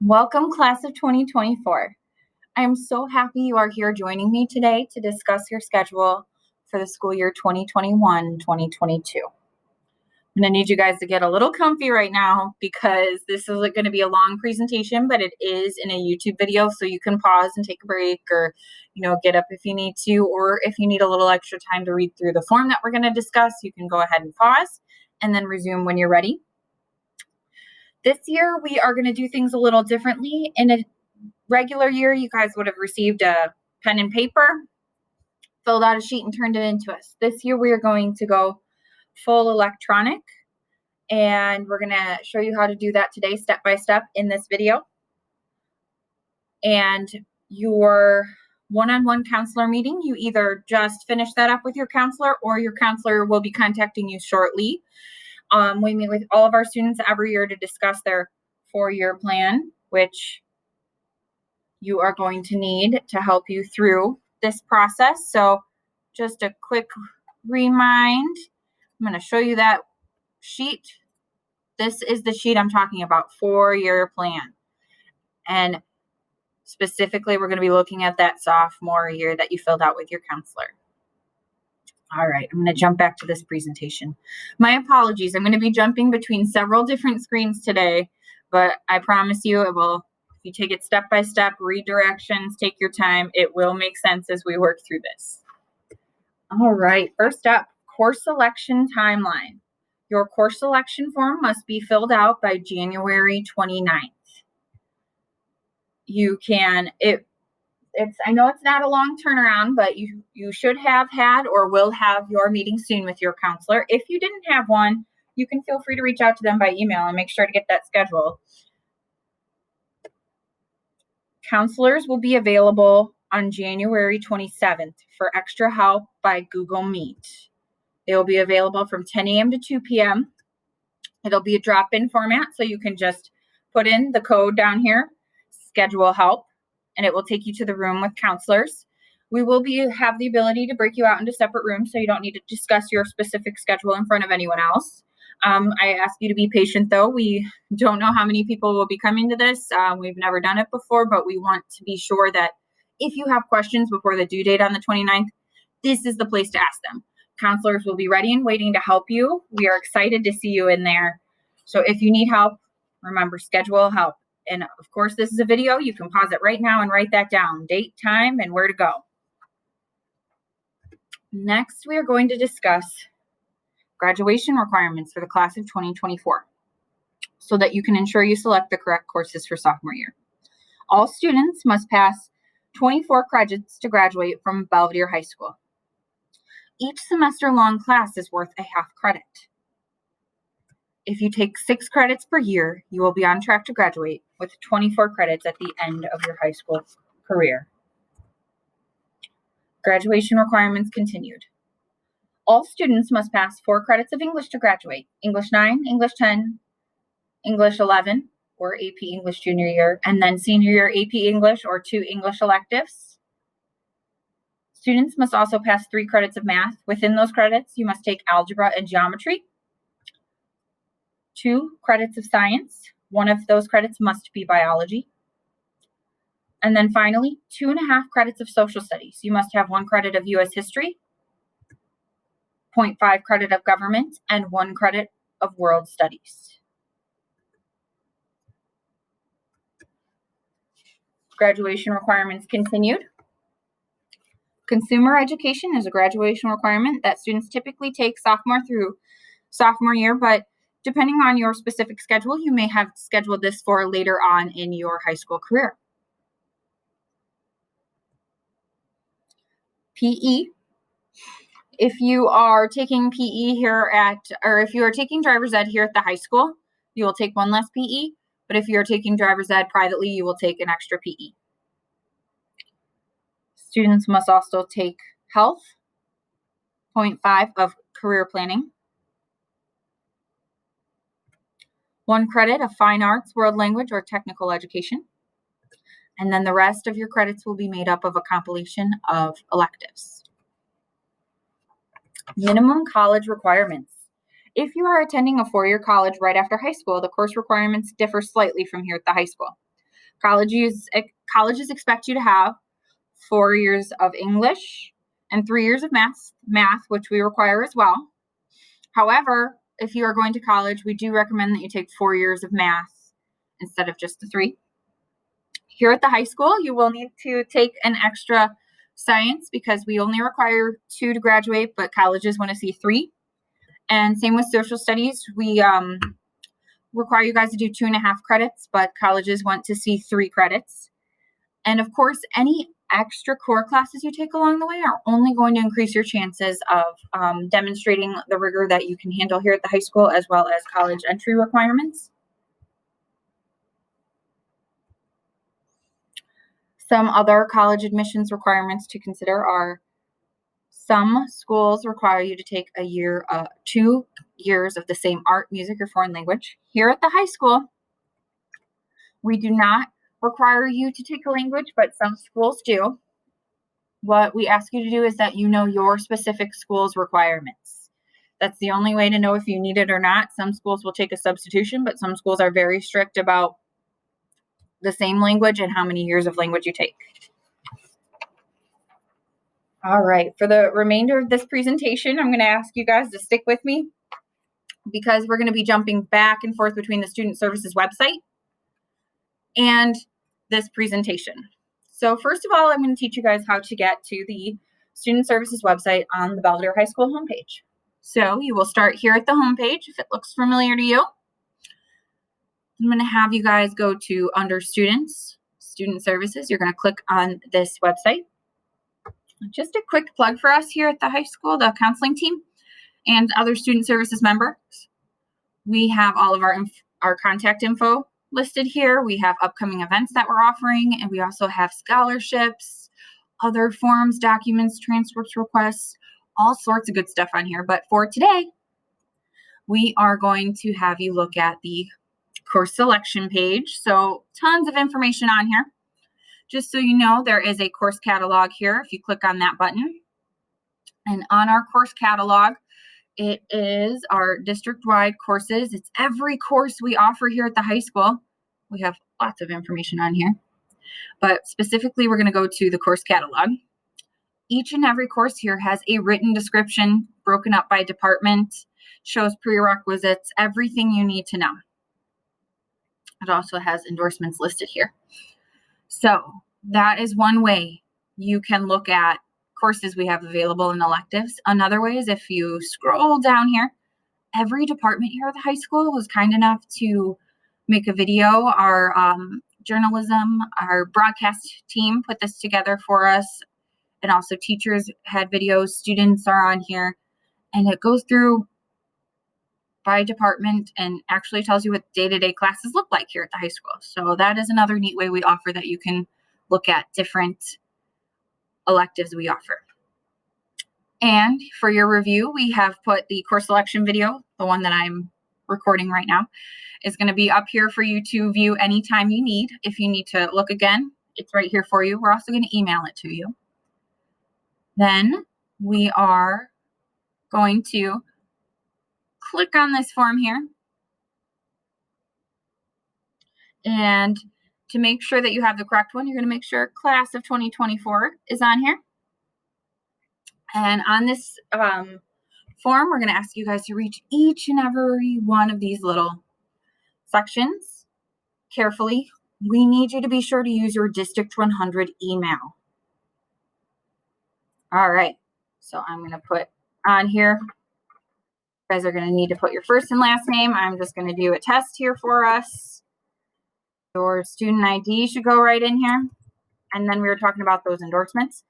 Welcome, class of 2024. I am so happy you are here joining me today to discuss your schedule for the school year 2021-2022. I'm going to need you guys to get a little comfy right now because this is going to be a long presentation, but it is in a YouTube video, so you can pause and take a break or, get up if you need to, or if you need a little extra time to read through the form that we're going to discuss, you can go ahead and pause and then resume when you're ready. This year, we are going to do things a little differently. In a regular year, you guys would have received a pen and paper, filled out a sheet, and turned it into us. This year, we are going to go full electronic, and we're going to show you how to do that today, step by step, in this video. And your one-on-one counselor meeting, you either just finish that up with your counselor, or your counselor will be contacting you shortly. We meet with all of our students every year to discuss their 4-year plan, which you are going to need to help you through this process. So just a quick remind, I'm going to show you that sheet. This is the sheet I'm talking about, 4-year plan. And specifically, we're going to be looking at that sophomore year that you filled out with your counselor. All right, I'm going to jump back to this presentation. My apologies. I'm going to be jumping between several different screens today, but I promise you it will. If you take it step by step, read directions, take your time, it will make sense as we work through this. All right, first up, course selection timeline. Your course selection form must be filled out by January 29th. You can, I know it's not a long turnaround, but you should have had or will have your meeting soon with your counselor. If you didn't have one, you can feel free to reach out to them by email and make sure to get that scheduled. Counselors will be available on January 27th for extra help by Google Meet. They will be available from 10 a.m. to 2 p.m. It'll be a drop-in format, so you can just put in the code down here, schedule help, and it will take you to the room with counselors. We will have the ability to break you out into separate rooms, so you don't need to discuss your specific schedule in front of anyone else. I ask you to be patient, though. We don't know how many people will be coming to this. We've never done it before, but we want to be sure that if you have questions before the due date on the 29th, this is the place to ask them. Counselors will be ready and waiting to help you. We are excited to see you in there. So if you need help, remember, schedule help. And of course, this is a video. You can pause it right now and write that down, date, time, and where to go. Next, we are going to discuss graduation requirements for the class of 2024 so that you can ensure you select the correct courses for sophomore year. All students must pass 24 credits to graduate from Belvedere High School. Each semester-long class is worth a half credit. If you take 6 credits per year, you will be on track to graduate with 24 credits at the end of your high school career. Graduation requirements continued. All students must pass 4 credits of English to graduate. English 9, English 10, English 11, or AP English junior year, and then senior year AP English or 2 English electives. Students must also pass 3 credits of math. Within those credits, you must take algebra and geometry. 2 credits of science. One of those credits must be biology. And then finally, 2.5 credits of social studies. You must have 1 credit of U.S. history, 0.5 credit of government, and 1 credit of world studies. Graduation requirements continued. Consumer education is a graduation requirement that students typically take sophomore through sophomore year, but depending on your specific schedule, you may have scheduled this for later on in your high school career. PE. If you are taking PE if you are taking driver's ed here at the high school, you will take 1 less PE, but if you're taking driver's ed privately, you will take an extra PE. Students must also take health, 0.5 of career planning, 1 credit of fine arts, world language, or technical education, and then the rest of your credits will be made up of a compilation of electives. Minimum college requirements. If you are attending a 4-year college right after high school, the course requirements differ slightly from here at the high school. Colleges expect you to have 4 years of English and 3 years of math, which we require as well. However, if you are going to college, we do recommend that you take 4 years of math instead of just the 3. Here at the high school, you will need to take an extra science because we only require 2 to graduate, but colleges want to see 3. And same with social studies. We require you guys to do 2.5 credits, but colleges want to see 3 credits. And of course, any extra core classes you take along the way are only going to increase your chances of demonstrating the rigor that you can handle here at the high school, as well as college entry requirements. Some other college admissions requirements to consider are some schools require you to take 2 years of the same art, music, or foreign language. Here at the high school, we do not require you to take a language, but some schools do. What we ask you to do is that you know your specific school's requirements. That's the only way to know if you need it or not. Some schools will take a substitution, but some schools are very strict about the same language and how many years of language you take. All right, for the remainder of this presentation, I'm going to ask you guys to stick with me because we're going to be jumping back and forth between the Student Services website and this presentation. So first of all, I'm going to teach you guys how to get to the Student Services website on the Belvidere High School homepage. So you will start here at the homepage if it looks familiar to you. I'm going to have you guys go to under Students, Student Services. You're going to click on this website. Just a quick plug for us here at the high school, the counseling team and other student services members. We have all of our contact info listed here. We have upcoming events that we're offering, and we also have scholarships, other forms, documents, transcripts, requests, all sorts of good stuff on here. But for today, we are going to have you look at the course selection page. So tons of information on here. Just so you know, there is a course catalog here if you click on that button. And on our course catalog, it is our district-wide courses. It's every course we offer here at the high school. We have lots of information on here. But specifically, we're going to go to the course catalog. Each and every course here has a written description broken up by department, shows prerequisites, everything you need to know. It also has endorsements listed here. So that is one way you can look at courses we have available in electives. Another way is if you scroll down here, every department here at the high school was kind enough to make a video. Our journalism, our broadcast team put this together for us. And also teachers had videos, students are on here. And it goes through by department and actually tells you what day-to-day classes look like here at the high school. So that is another neat way we offer that you can look at different electives we offer. And for your review, we have put the course selection video, the one that I'm recording right now, is going to be up here for you to view anytime you need. If you need to look again, it's right here for you. We're also going to email it to you. Then we are going to click on this form here. And to make sure that you have the correct one, you're going to make sure class of 2024 is on here. And on this form, we're going to ask you guys to read each and every one of these little sections carefully. We need you to be sure to use your District 100 email. All right. So I'm going to put on here. You guys are going to need to put your first and last name. I'm just going to do a test here for us. Your student ID should go right in here. And then we were talking about those endorsements.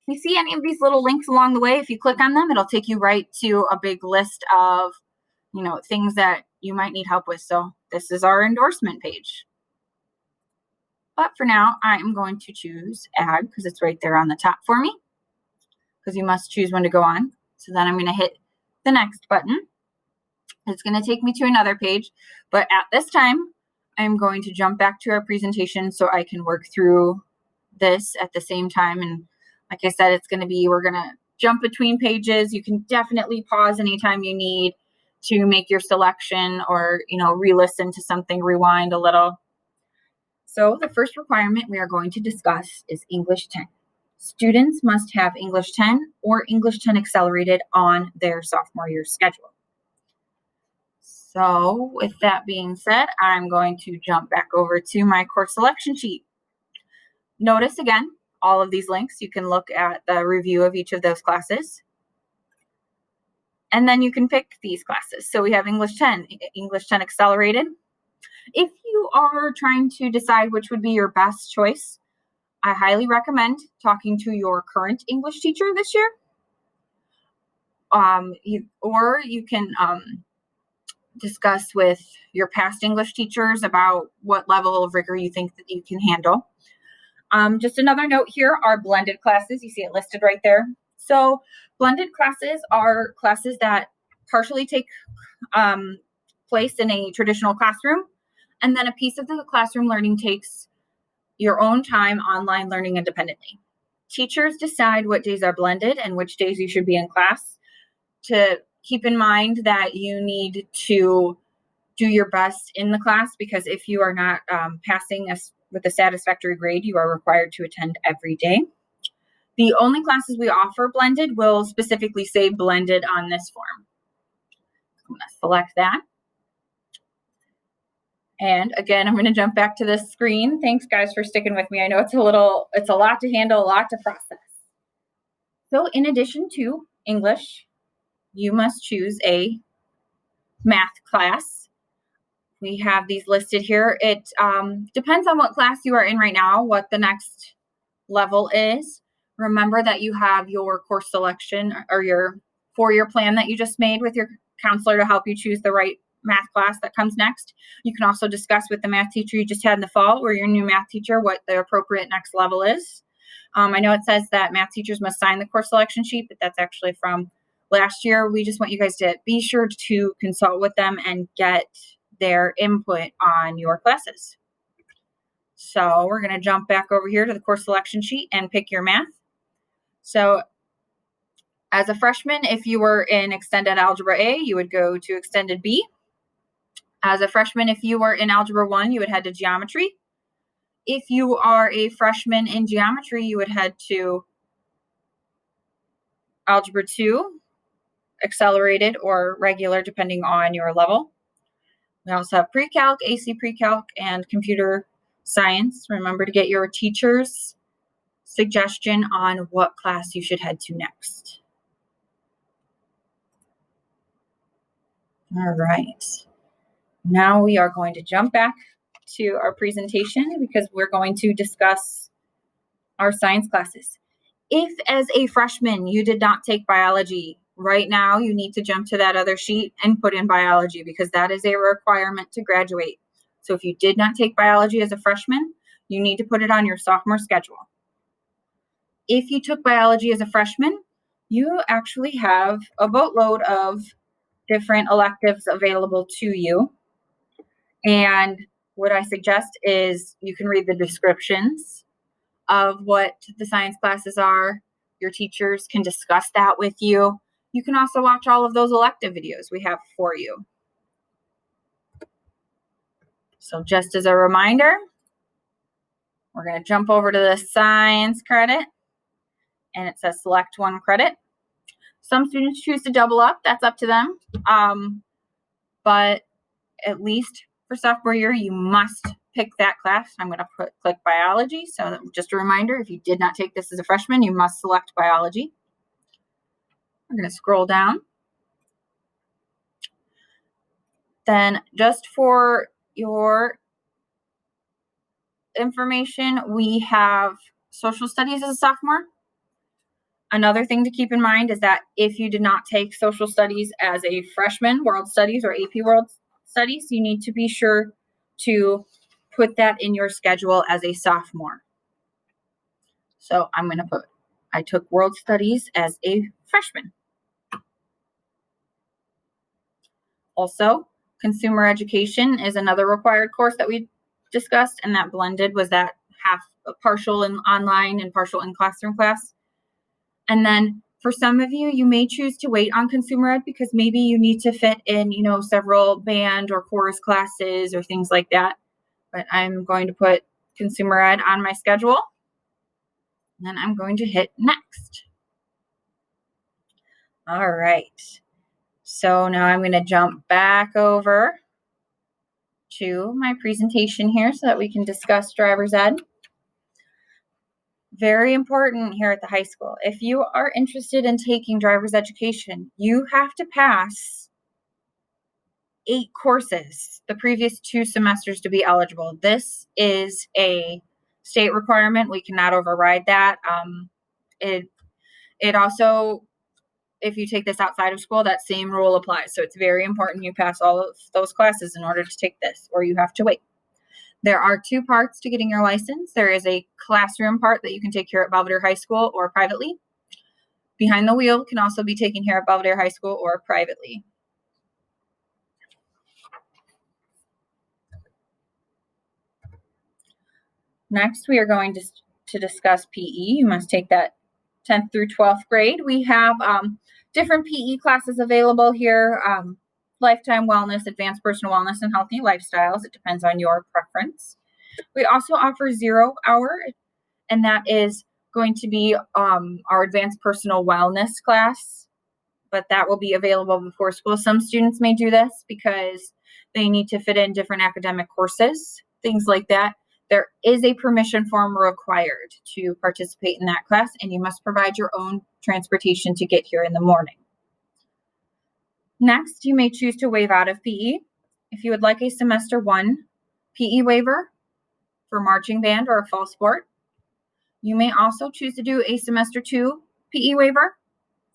If you see any of these little links along the way, if you click on them, it'll take you right to a big list of, things that you might need help with. So this is our endorsement page. But for now, I am going to choose Ag because it's right there on the top for me, because you must choose when to go on. So then I'm going to hit the next button. It's going to take me to another page, but at this time, I'm going to jump back to our presentation so I can work through this at the same time. And like I said, we're going to jump between pages. You can definitely pause anytime you need to make your selection or, re-listen to something, rewind a little. So the first requirement we are going to discuss is English 10. Students must have English 10 or English 10 Accelerated on their sophomore year schedule. So with that being said, I'm going to jump back over to my course selection sheet. Notice again, all of these links, you can look at the review of each of those classes. And then you can pick these classes. So we have English 10, English 10 Accelerated. If you are trying to decide which would be your best choice, I highly recommend talking to your current English teacher this year. Or you can discuss with your past English teachers about what level of rigor you think that you can handle. Just another note here are blended classes. You see it listed right there. So blended classes are classes that partially take place in a traditional classroom, and then a piece of the classroom learning takes your own time online learning independently. Teachers decide what days are blended and which days you should be in class. To keep in mind that you need to do your best in the class, because if you are not passing with a satisfactory grade, you are required to attend every day. The only classes we offer blended will specifically say blended on this form. I'm going to select that. And again, I'm going to jump back to this screen. Thanks guys for sticking with me. I know it's a lot to handle, a lot to process. So in addition to English, you must choose a math class. We have these listed here. It depends on what class you are in right now, what the next level is. Remember that you have your course selection or your 4-year plan that you just made with your counselor to help you choose the right math class that comes next. You can also discuss with the math teacher you just had in the fall or your new math teacher what the appropriate next level is. I know it says that math teachers must sign the course selection sheet, but that's actually from last year. We just want you guys to be sure to consult with them and get their input on your classes. So we're going to jump back over here to the course selection sheet and pick your math. So as a freshman, if you were in Extended Algebra A, you would go to Extended B. As a freshman, if you were in Algebra 1, you would head to Geometry. If you are a freshman in Geometry, you would head to Algebra 2, Accelerated or Regular, depending on your level. We also have Pre-Calc, AC Pre-Calc, and Computer Science. Remember to get your teacher's suggestion on what class you should head to next. All right. Now we are going to jump back to our presentation because we're going to discuss our science classes. If as a freshman you did not take biology, right now you need to jump to that other sheet and put in biology because that is a requirement to graduate. So if you did not take biology as a freshman, you need to put it on your sophomore schedule. If you took biology as a freshman, you actually have a boatload of different electives available to you. And what I suggest is you can read the descriptions of what the science classes are. Your teachers can discuss that with you. You can also watch all of those elective videos we have for you. So just as a reminder, we're going to jump over to the science credit, and it says select one credit. Some students choose to double up. That's up to them. But at least for sophomore year, you must pick that class. I'm going to click biology. So just a reminder, if you did not take this as a freshman, you must select biology. I'm going to scroll down. Then just for your information, we have social studies as a sophomore. Another thing to keep in mind is that if you did not take social studies as a freshman, world studies or AP world studies, you need to be sure to put that in your schedule as a sophomore. So I'm going to put, I took world studies as a freshman. Also, consumer education is another required course that we discussed, and that blended was that half partial in online and partial in classroom class. And then for some of you, you may choose to wait on consumer ed because maybe you need to fit in, several band or chorus classes or things like that. But I'm going to put consumer ed on my schedule. And then I'm going to hit next. All right. So now I'm going to jump back over to my presentation here so that we can discuss driver's ed. Very important here at the high school. If you are interested in taking driver's education, you have to pass 8 courses the previous 2 semesters to be eligible. This is a state requirement. We cannot override that. It also, if you take this outside of school, that same rule applies. So it's very important you pass all of those classes in order to take this, or you have to wait. There are 2 parts to getting your license. There is a classroom part that you can take here at Belvedere High School or privately. Behind the wheel can also be taken here at Belvedere High School or privately. Next, we are going to discuss PE. You must take that 10th through 12th grade. We have different PE classes available here. Lifetime Wellness, Advanced Personal Wellness, and Healthy Lifestyles. It depends on your preference. We also offer 0 hour, and that is going to be our Advanced Personal Wellness class, but that will be available before school. Some students may do this because they need to fit in different academic courses, things like that. There is a permission form required to participate in that class, and you must provide your own transportation to get here in the morning. Next, you may choose to waive out of PE. If you would like a semester 1 PE waiver for marching band or a fall sport, you may also choose to do a semester 2 PE waiver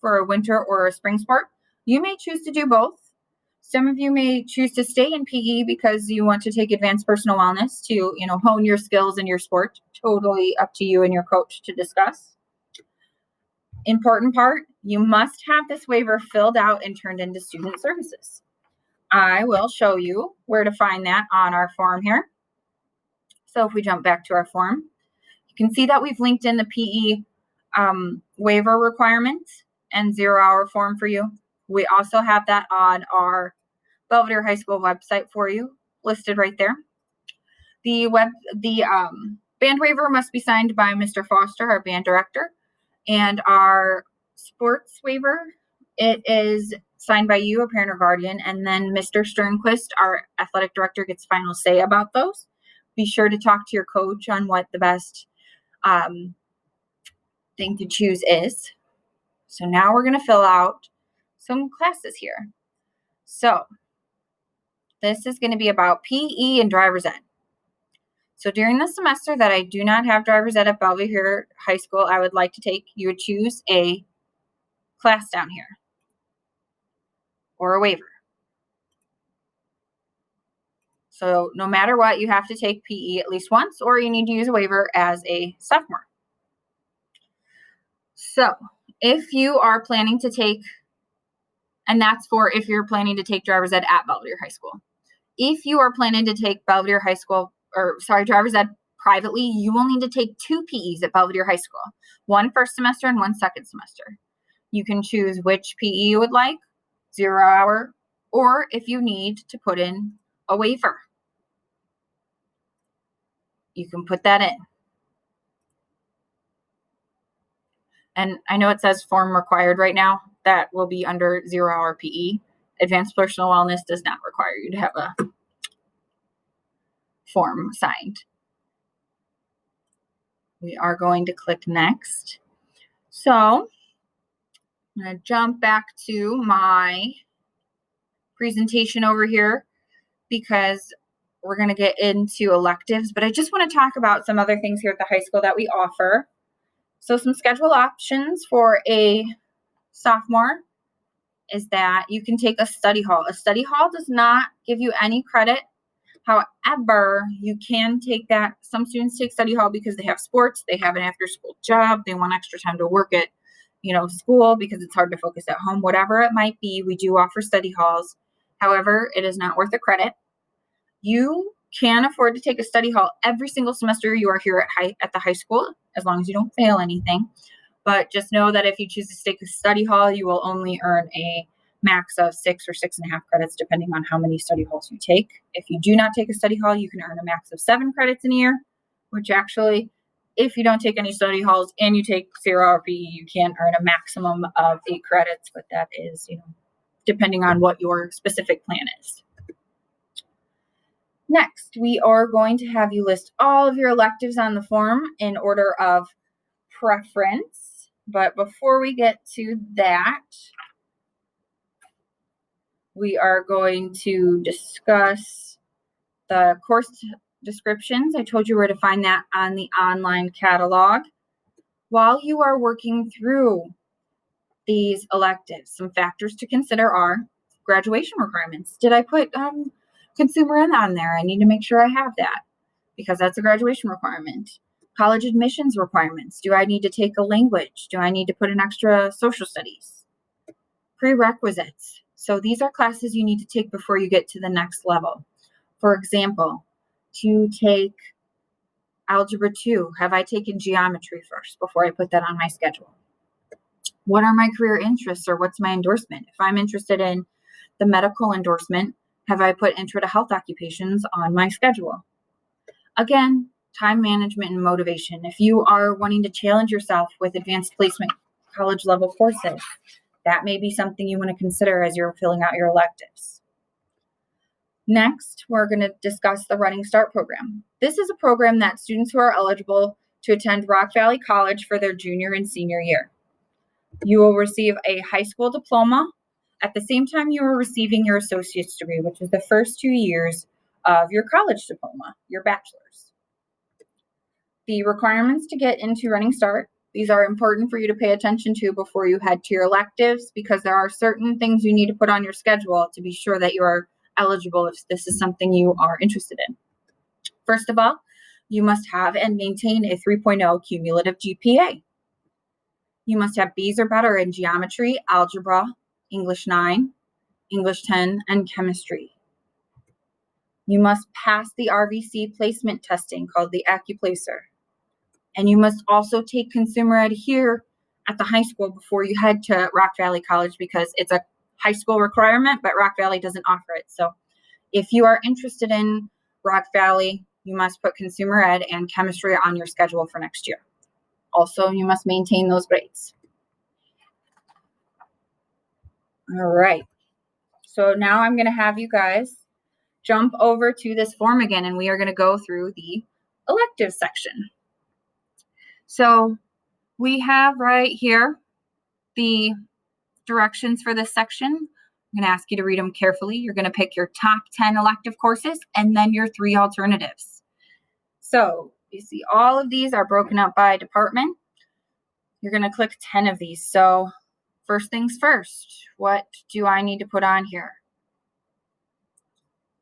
for a winter or a spring sport. You may choose to do both. Some of you may choose to stay in PE because you want to take advanced personal wellness to, hone your skills in your sport. Totally up to you and your coach to discuss. Important part, you must have this waiver filled out and turned into student services. I will show you where to find that on our form here. So if we jump back to our form, you can see that we've linked in the PE waiver requirements and 0 hour form for you. We also have that on our Belvedere High School website for you, listed right there. The band waiver must be signed by Mr. Foster, our band director, and our sports waiver, it is signed by you, a parent or guardian, and then Mr. Sternquist, our athletic director, gets final say about those. Be sure to talk to your coach on what the best thing to choose is. So now we're going to fill out some classes here. So this is going to be about PE and driver's ed. So during the semester that I do not have driver's ed at Belvedere High School, I would like to take, you would choose a class down here or a waiver. So no matter what, you have to take PE at least once, or you need to use a waiver as a sophomore. So if you are planning to take, and that's for if you're planning to take driver's ed at Belvedere High School. If you are planning to take driver's ed privately, you will need to take 2 PEs at Belvedere High School, 1 first semester and 1 second semester. You can choose which PE you would like, 0 hour, or if you need to put in a waiver, you can put that in. And I know it says form required right now. That will be under 0 hour PE. Advanced Personal Wellness does not require you to have a form signed. We are going to click next. So I'm going to jump back to my presentation over here because we're going to get into electives, but I just want to talk about some other things here at the high school that we offer. So some schedule options for a sophomore is that you can take a study hall. A study hall does not give you any credit. However, you can take that. Some students take study hall because they have sports, they have an after school job, they want extra time to work at, school because it's hard to focus at home, whatever it might be. We do offer study halls. However, it is not worth the credit. You can afford to take a study hall every single semester you are here at the high school, as long as you don't fail anything. But just know that if you choose to take a study hall, you will only earn a max of 6 or 6.5 credits, depending on how many study halls you take. If you do not take a study hall, you can earn a max of 7 credits in a year. which actually, if you don't take any study halls and you take CRRP, you can earn a maximum of 8 credits, but that is, depending on what your specific plan is. Next, we are going to have you list all of your electives on the form in order of preference. But before we get to that, we are going to discuss the course descriptions. I told you where to find that on the online catalog. While you are working through these electives, some factors to consider are graduation requirements. Did I put consumer ed on there? I need to make sure I have that because that's a graduation requirement. College admissions requirements. Do I need to take a language? Do I need to put an extra social studies? Prerequisites. So these are classes you need to take before you get to the next level. For example, to take Algebra 2, have I taken geometry first before I put that on my schedule? What are my career interests or what's my endorsement? If I'm interested in the medical endorsement, have I put intro to health occupations on my schedule? Again, time management and motivation. If you are wanting to challenge yourself with advanced placement college level courses, that may be something you want to consider as you're filling out your electives. Next, we're going to discuss the Running Start program. This is a program that students who are eligible to attend Rock Valley College for their junior and senior year. You will receive a high school diploma at the same time you are receiving your associate's degree, which is the first 2 years of your college diploma, your bachelor's. The requirements to get into Running Start, these are important for you to pay attention to before you head to your electives because there are certain things you need to put on your schedule to be sure that you are eligible if this is something you are interested in. First of all, you must have and maintain a 3.0 cumulative GPA. You must have B's or better in geometry, algebra, English 9, English 10, and chemistry. You must pass the RVC placement testing called the AccuPlacer. And you must also take consumer ed here at the high school before you head to Rock Valley College because it's a high school requirement, but Rock Valley doesn't offer it. So if you are interested in Rock Valley, you must put consumer ed and chemistry on your schedule for next year. Also, you must maintain those grades. All right. So now I'm going to have you guys jump over to this form again, and we are going to go through the elective section. So we have right here the directions for this section. I'm going to ask you to read them carefully. You're going to pick your top 10 elective courses and then your 3 alternatives. So you see all of these are broken up by department. You're going to click 10 of these. So first things first, what do I need to put on here?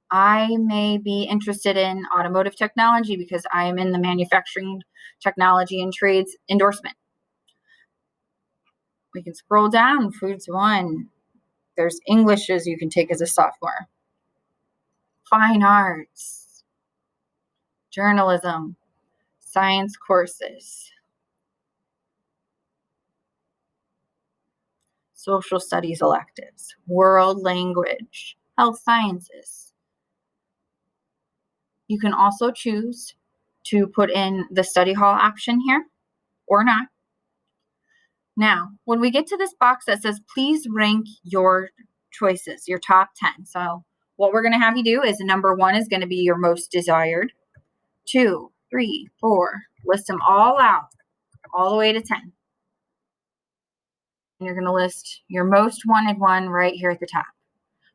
I may be interested in automotive technology because I am in the manufacturing technology and trades endorsement. We can scroll down, Foods 1. There's Englishes you can take as a sophomore. Fine arts, journalism, science courses, social studies electives, world language, health sciences. You can also choose to put in the study hall option here or not. Now, when we get to this box that says, please rank your choices, your top 10. So what we're going to have you do is number 1 is going to be your most desired. 2, 3, 4, list them all out, all the way to 10. And you're going to list your most wanted one right here at the top.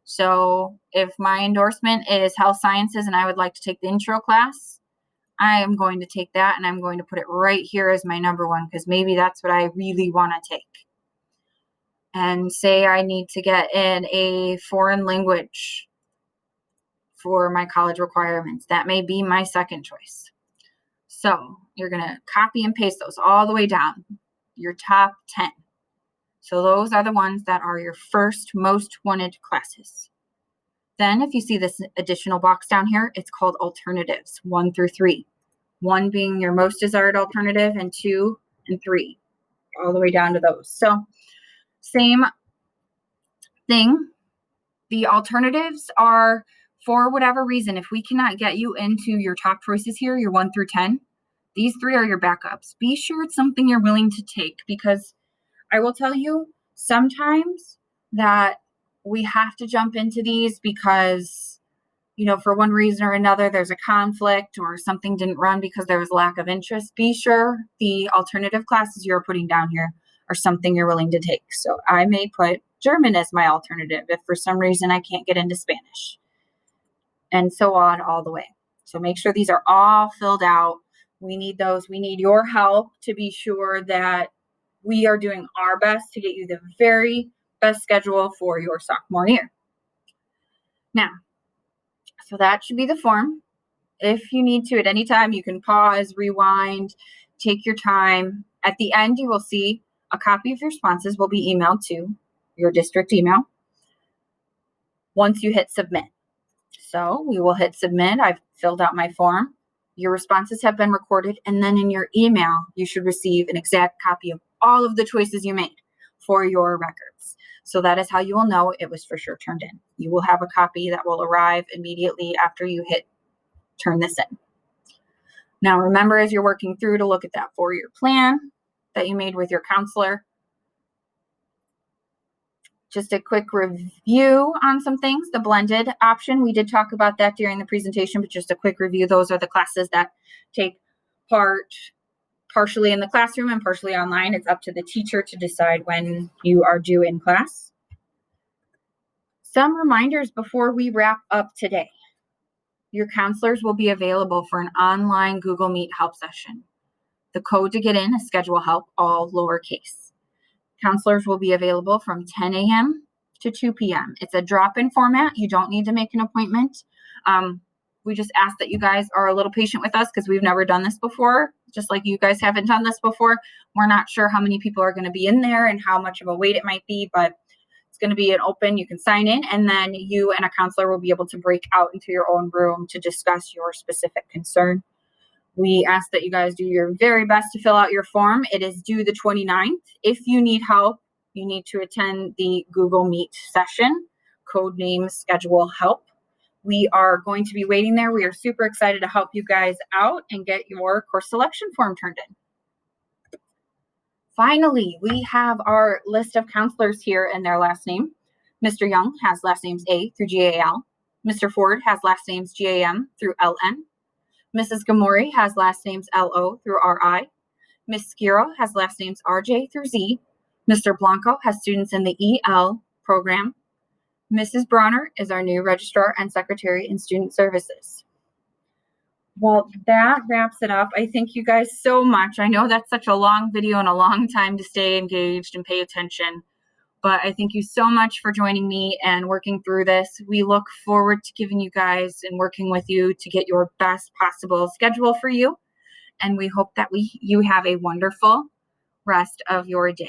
So if my endorsement is health sciences and I would like to take the intro class, I am going to take that and I'm going to put it right here as my number 1 because maybe that's what I really want to take. And say I need to get in a foreign language for my college requirements. That may be my second choice. So you're going to copy and paste those all the way down, your top 10. So those are the ones that are your first most wanted classes. Then if you see this additional box down here, it's called alternatives, 1 through 3. 1 being your most desired alternative and 2 and 3, all the way down to those. So same thing. The alternatives are for whatever reason. If we cannot get you into your top choices here, your 1 through 10, These 3 are your backups. Be sure it's something you're willing to take, because I will tell you sometimes that we have to jump into these because, for one reason or another, there's a conflict or something didn't run because there was lack of interest. Be sure the alternative classes you're putting down here are something you're willing to take. So I may put German as my alternative if for some reason I can't get into Spanish, and so on all the way. So make sure these are all filled out. We need those. We need your help to be sure that we are doing our best to get you the very best schedule for your sophomore year. Now, so that should be the form. If you need to at any time, you can pause, rewind, take your time. At the end, you will see a copy of your responses will be emailed to your district email once you hit submit. So we will hit submit. I've filled out my form. Your responses have been recorded, and then in your email, you should receive an exact copy of all of the choices you made for your records. So that is how you will know it was for sure turned in. You will have a copy that will arrive immediately after you hit turn this in. Now, remember, as you're working through, to look at that 4-year plan that you made with your counselor. Just a quick review on some things. The blended option, we did talk about that during the presentation, but just a quick review. Those are the classes that take part partially in the classroom and partially online. It's up to the teacher to decide when you are due in class. Some reminders before we wrap up today. Your counselors will be available for an online Google Meet help session. The code to get in is schedule help, all lowercase. Counselors will be available from 10 a.m. to 2 p.m. It's a drop-in format. You don't need to make an appointment. We just ask that you guys are a little patient with us because we've never done this before. Just like you guys haven't done this before. We're not sure how many people are going to be in there and how much of a wait it might be, but it's going to be an open, you can sign in, and then you and a counselor will be able to break out into your own room to discuss your specific concern. We ask that you guys do your very best to fill out your form. It is due the 29th. If you need help, you need to attend the Google Meet session, code name schedule help. We are going to be waiting there. We are super excited to help you guys out and get your course selection form turned in. Finally, we have our list of counselors here and their last name. Mr. Young has last names A through GAL. Mr. Ford has last names GAM through LN. Mrs. Gamori has last names LO through RI. Ms. Skiro has last names RJ through Z. Mr. Blanco has students in the EL program. Mrs. Bronner is our new registrar and secretary in student services. Well, that wraps it up. I thank you guys so much. I know that's such a long video and a long time to stay engaged and pay attention, but I thank you so much for joining me and working through this. We look forward to giving you guys and working with you to get your best possible schedule for you. And we hope that you have a wonderful rest of your day.